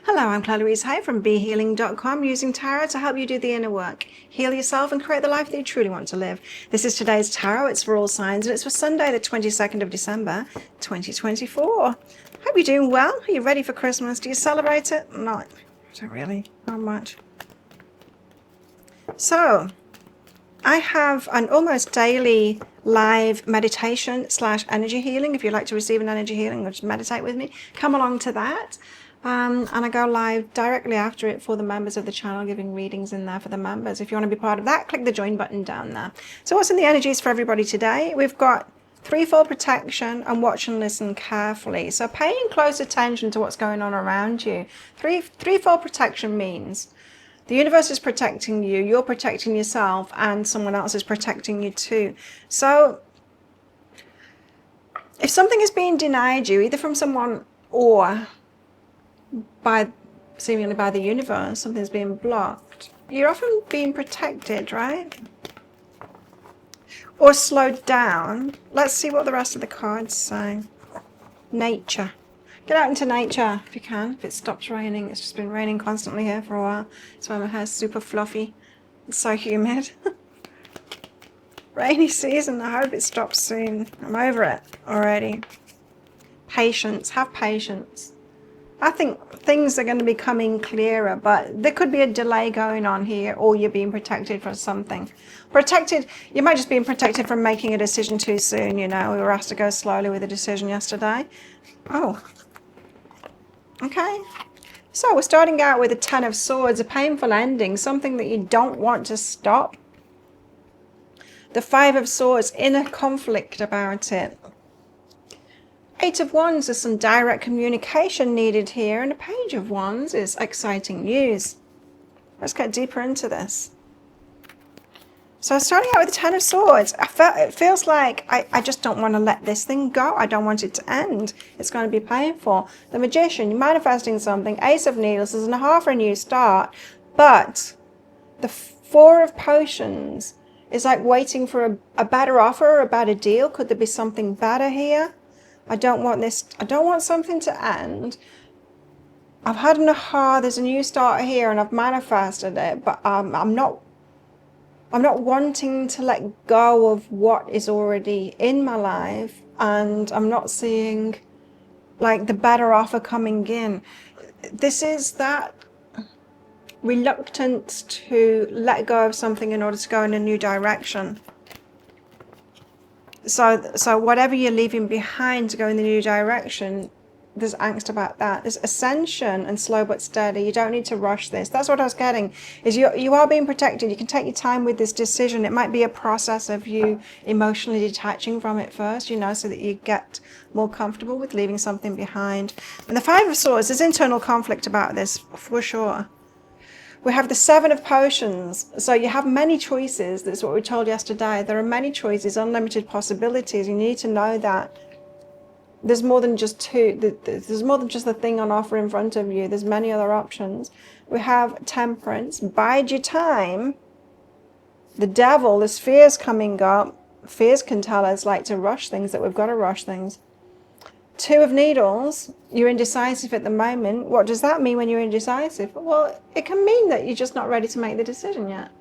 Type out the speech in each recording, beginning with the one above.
Hello, I'm Claire Louise Hay from BeHealing.com, using tarot to help you do the inner work, heal yourself and create the life that you truly want to live. This is today's tarot. It's for all signs and it's for Sunday the 22nd of December 2024. Hope you're doing well. Are you ready for Christmas? Do you celebrate it? Not really, not much. So I have an almost daily live meditation / energy healing. If you'd like to receive an energy healing or just meditate with me, come along to that. And I go live directly after it for the members of the channel, giving readings in there for the members. If you want to be part of that, click the join button down there. So what's in the energies for everybody today? We've got threefold protection and watch and listen carefully. So paying close attention to what's going on around you. Threefold protection means the universe is protecting you, you're protecting yourself, and someone else is protecting you too. So if something is being denied you, either from someone or seemingly by the universe, something's being blocked, you're often being protected, right? Or slowed down. Let's see what the rest of the cards say. Nature. Get out into nature if you can, if it stops raining. It's just been raining constantly here for a while. That's why my hair's super fluffy. It's so humid. Rainy season, I hope it stops soon. I'm over it already. Patience, have patience. I think things are going to be coming clearer, but there could be a delay going on here, or you're being protected from something. Protected, you might just be protected from making a decision too soon, you know. We were asked to go slowly with a decision yesterday. Oh, okay. So we're starting out with a 10 of Swords, a painful ending, something that you don't want to stop. The 5 of Swords, inner conflict about it. 8 of Wands is some direct communication needed here, and a Page of Wands is exciting news. Let's get deeper into this. So starting out with the 10 of Swords, it feels like I just don't want to let this thing go. I don't want it to end. It's going to be painful. The Magician, you're manifesting something. Ace of Needles, this is half a new start, but the 4 of Potions is like waiting for a better offer, a better deal. Could there be something better here? I don't want something to end. I've had an aha, there's a new start here and I've manifested it, but I'm not wanting to let go of what is already in my life, and I'm not seeing like the better offer coming in. This is that reluctance to let go of something in order to go in a new direction. So whatever you're leaving behind to go in the new direction, there's angst about that. There's ascension and slow but steady. You don't need to rush this. That's what I was getting, is you are being protected. You can take your time with this decision. It might be a process of you emotionally detaching from it first, you know, so that you get more comfortable with leaving something behind. And the 5 of Swords, there's internal conflict about this for sure. We have the 7 of Potions. So you have many choices. That's what we were told yesterday. There are many choices, unlimited possibilities. You need to know that there's more than just two. There's more than just the thing on offer in front of you. There's many other options. We have Temperance. Bide your time. The Devil, there's fears coming up. Fears can tell us like to rush things, that we've got to rush things. 2 of Needles, you're indecisive at the moment. What does that mean when you're indecisive? Well, it can mean that you're just not ready to make the decision yet.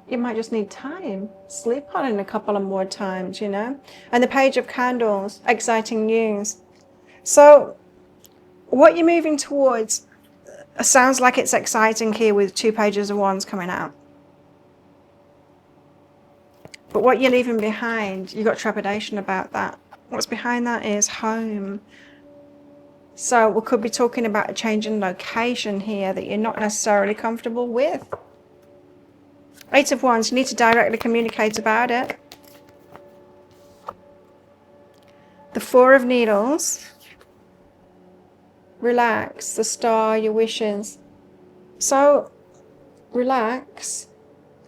You might just need time. Sleep on it a couple of more times, you know. And the Page of Candles, exciting news. So what you're moving towards sounds like it's exciting here with 2 Pages of Wands coming out. But what you're leaving behind, you've got trepidation about that. What's behind that is home. So we could be talking about a change in location here that you're not necessarily comfortable with. 8 of Wands, you need to directly communicate about it. The 4 of Needles. Relax, the Star, your wishes. So relax.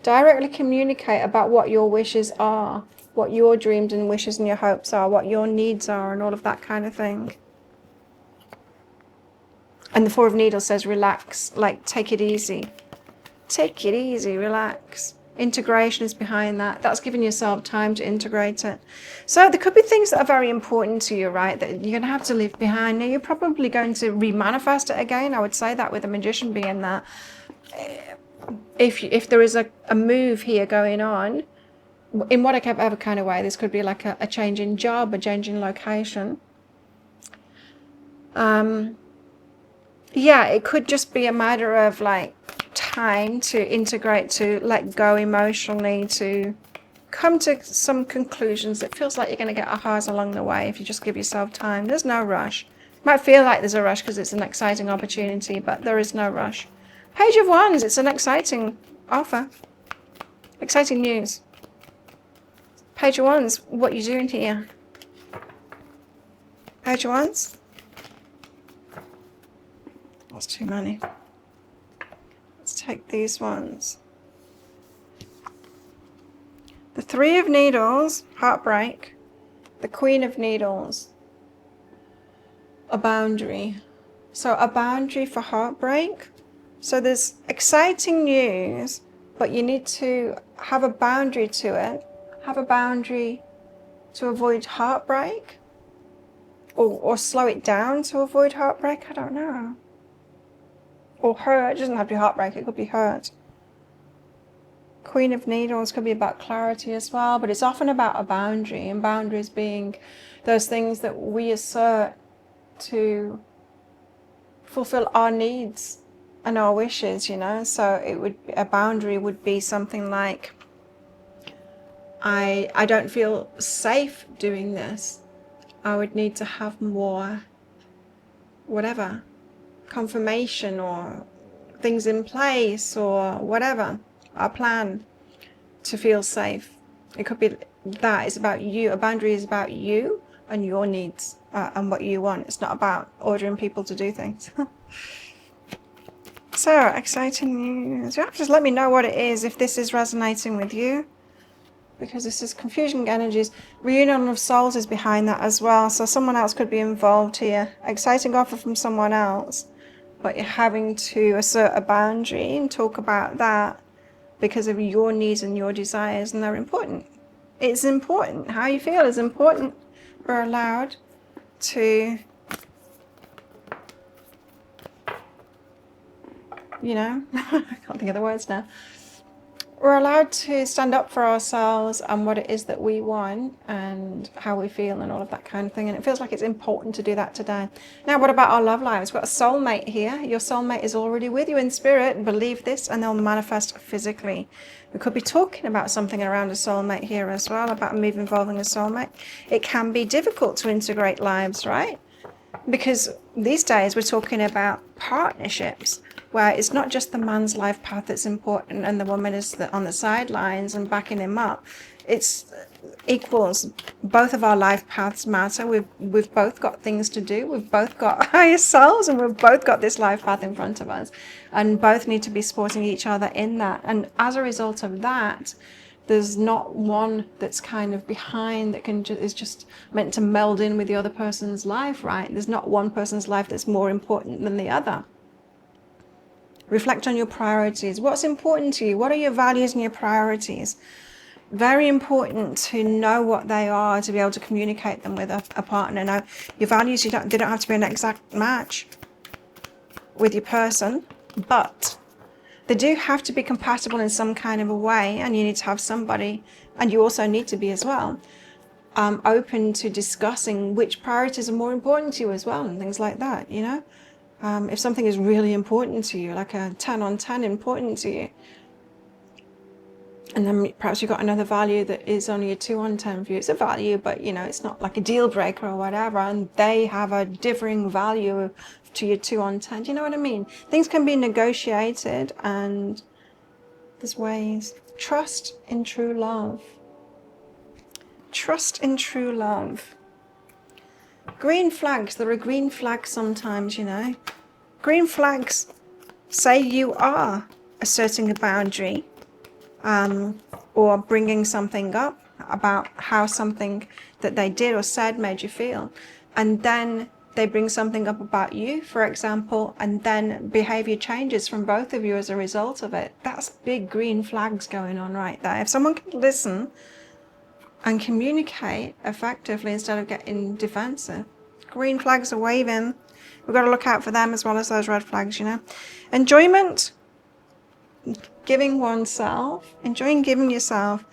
Directly communicate about what your wishes are, what your dreams and wishes and your hopes are, what your needs are, and all of that kind of thing. And the 4 of Needles says relax, like take it easy. Take it easy, relax. Integration is behind that. That's giving yourself time to integrate it. So there could be things that are very important to you, right, that you're going to have to leave behind. Now, you're probably going to remanifest it again. I would say that with the Magician being that. If there is a move here going on, in whatever kind of way, this could be like a change in job, a change in location. Yeah, it could just be a matter of like time to integrate, to let go emotionally, to come to some conclusions. It feels like you're going to get ahas along the way if you just give yourself time. There's no rush. It might feel like there's a rush because it's an exciting opportunity, but there is no rush. Page of Wands, it's an exciting offer. Exciting news. Page of Wands, what are you doing here? Page of Wands? That's too many. Let's take these ones. The Three of Needles, heartbreak. The Queen of Needles, a boundary. So a boundary for heartbreak. So there's exciting news, but you need to have a boundary to it. Have a boundary to avoid heartbreak. Or slow it down to avoid heartbreak. I don't know. Or hurt. It doesn't have to be heartbreak. It could be hurt. Queen of Needles could be about clarity as well. But it's often about a boundary. And boundaries being those things that we assert to fulfill our needs and our wishes, you know. So a boundary would be something like, I don't feel safe doing this. I would need to have more, whatever, confirmation or things in place or whatever, a plan to feel safe. It could be that. It's about you. A boundary is about you and your needs and what you want. It's not about ordering people to do things. So, exciting news. You have to just let me know what it is if this is resonating with you. Because this is confusion energies. Reunion of souls is behind that as well. So someone else could be involved here. Exciting offer from someone else. But you're having to assert a boundary and talk about that because of your needs and your desires. And they're important. It's important. How you feel is important. We're allowed to, you know, I can't think of the words now. We're allowed to stand up for ourselves and what it is that we want and how we feel and all of that kind of thing. And it feels like it's important to do that today. Now, what about our love lives? We've got a soulmate here. Your soulmate is already with you in spirit. Believe this and they'll manifest physically. We could be talking about something around a soulmate here as well, about a move involving a soulmate. It can be difficult to integrate lives, right? Because these days we're talking about partnerships, where it's not just the man's life path that's important and the woman is on the sidelines and backing him up. It's equals. Both of our life paths matter. We've both got things to do. We've both got higher selves and we've both got this life path in front of us. And both need to be supporting each other in that. And as a result of that, there's not one that's kind of behind that is just meant to meld in with the other person's life, right? There's not one person's life that's more important than the other. Reflect on your priorities. What's important to you? What are your values and your priorities? Very important to know what they are, to be able to communicate them with a partner. Now, your values, they don't have to be an exact match with your person, but they do have to be compatible in some kind of a way, and you need to have somebody, and you also need to be as well, open to discussing which priorities are more important to you as well, and things like that, you know? If something is really important to you, like a 10 on 10 important to you, and then perhaps you've got another value that is only a 2 on 10 for you. It's a value, but you know, it's not like a deal breaker or whatever, and they have a differing value to your 2 on 10. Do you know what I mean? Things can be negotiated, and there's ways. Trust in true love. Trust in true love. Green flags. There are green flags sometimes, you know. Green flags say you are asserting a boundary, or bringing something up about how something that they did or said made you feel. And then they bring something up about you, for example, and then behavior changes from both of you as a result of it. That's big green flags going on right there. If someone can listen and communicate effectively instead of getting defensive, green flags are waving. We've got to look out for them as well as those red flags, you know. Enjoyment, giving oneself, enjoying giving yourself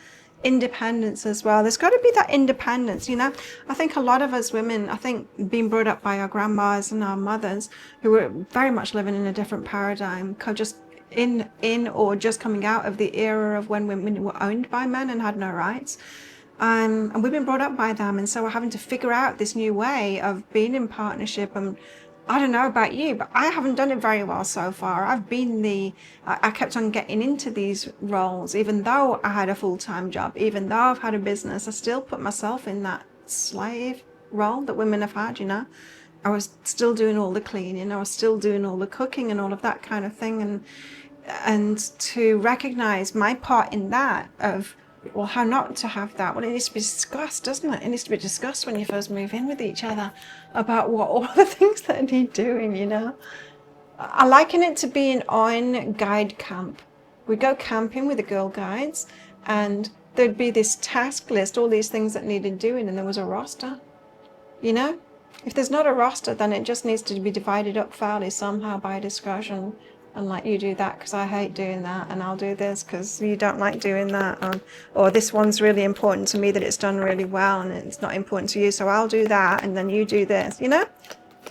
independence as well. There's got to be that independence, you know. I think a lot of us women, I think being brought up by our grandmas and our mothers who were very much living in a different paradigm, just in or just coming out of the era of when women were owned by men and had no rights. And we've been brought up by them, and so we're having to figure out this new way of being in partnership. And I don't know about you, but I haven't done it very well so far. I kept on getting into these roles, even though I had a full-time job, even though I've had a business, I still put myself in that slave role that women have had, you know. I was still doing all the cleaning, I was still doing all the cooking and all of that kind of thing. And to recognize my part in that of, well, how not to have that? Well, it needs to be discussed, doesn't it? It needs to be discussed when you first move in with each other about what all the things that need doing, you know. I liken it to being on guide camp. We'd go camping with the Girl Guides, and there'd be this task list, all these things that needed doing, and there was a roster, you know. If there's not a roster, then it just needs to be divided up fairly somehow by discussion. And like, you do that because I hate doing that, and I'll do this because you don't like doing that, or this one's really important to me that it's done really well and it's not important to you, so I'll do that and then you do this, you know.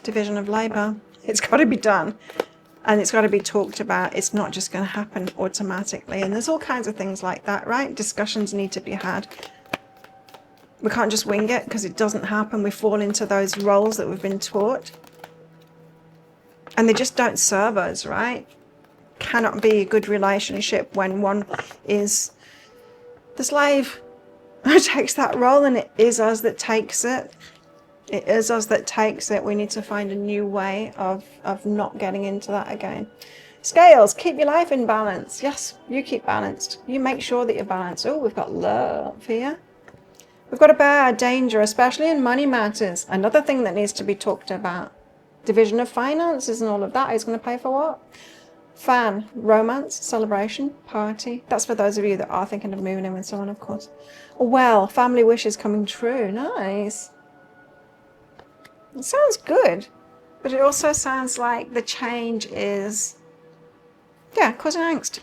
Division of labor. It's got to be done, and it's got to be talked about. It's not just going to happen automatically, and there's all kinds of things like that, right? Discussions need to be had. We can't just wing it because it doesn't happen. We fall into those roles that we've been taught, and they just don't serve us, right? Cannot be a good relationship when one is the slave who takes that role, and it is us that takes it. It is us that takes it. We need to find a new way of not getting into that again. Scales, keep your life in balance. Yes, you keep balanced. You make sure that you're balanced. Oh, we've got love here. We've got a bear, danger, especially in money matters. Another thing that needs to be talked about. Division of finances and all of that. Who's going to pay for what? Fan, romance, celebration, party. That's for those of you that are thinking of moving in with someone, of course. Well, family wishes coming true. Nice. It sounds good, but it also sounds like the change is, yeah, causing angst.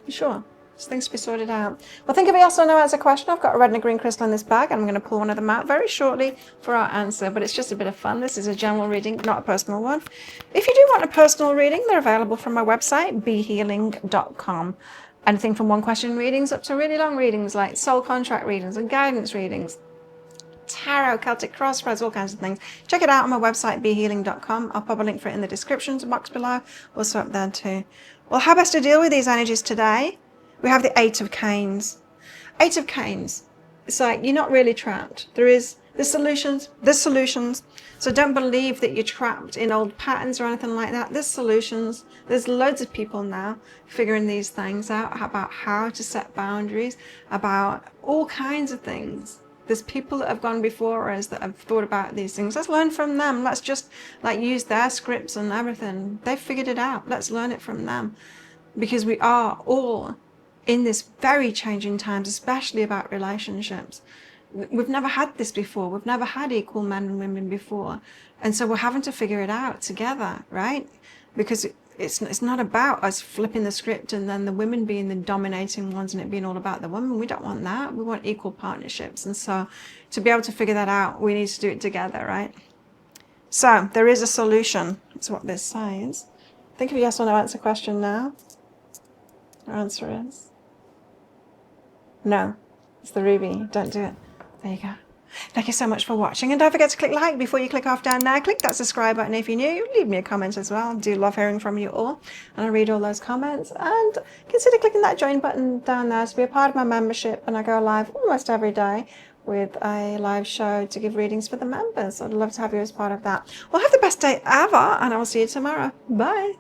For sure. There's things to be sorted out. Well, think of a yes or no answer question. I've got a red and a green crystal in this bag, and I'm going to pull one of them out very shortly for our answer, but it's just a bit of fun. This is a general reading, not a personal one. If you do want a personal reading, they're available from my website, behealing.com. Anything from one question readings up to really long readings like soul contract readings and guidance readings, tarot, Celtic cross spreads, all kinds of things. Check it out on my website, behealing.com. I'll pop a link for it in the description box below. Also up there too. Well, how best to deal with these energies today? We have the Eight of Canes. Eight of Canes. It's like you're not really trapped. There's solutions. There's solutions. So don't believe that you're trapped in old patterns or anything like that. There's solutions. There's loads of people now figuring these things out about how to set boundaries, about all kinds of things. There's people that have gone before us that have thought about these things. Let's learn from them. Let's just like use their scripts and everything. They've figured it out. Let's learn it from them, because we are all in this very changing times, especially about relationships. We've never had this before. We've never had equal men and women before. And so we're having to figure it out together, right? Because it's not about us flipping the script and then the women being the dominating ones and it being all about the women. We don't want that. We want equal partnerships. And so to be able to figure that out, we need to do it together, right? So there is a solution. That's what this says. Think of a yes or no answer question now. Our answer is no. It's the ruby. Don't do it. There you go. Thank you so much for watching, and don't forget to click like before you click off down there. Click that subscribe button if you're new. Leave me a comment as well. I do love hearing from you all, and I read all those comments. And consider clicking that join button down there to be a part of my membership, and I go live almost every day with a live show to give readings for the members. I'd love to have you as part of that. Well, have the best day ever, and I will see you tomorrow. Bye.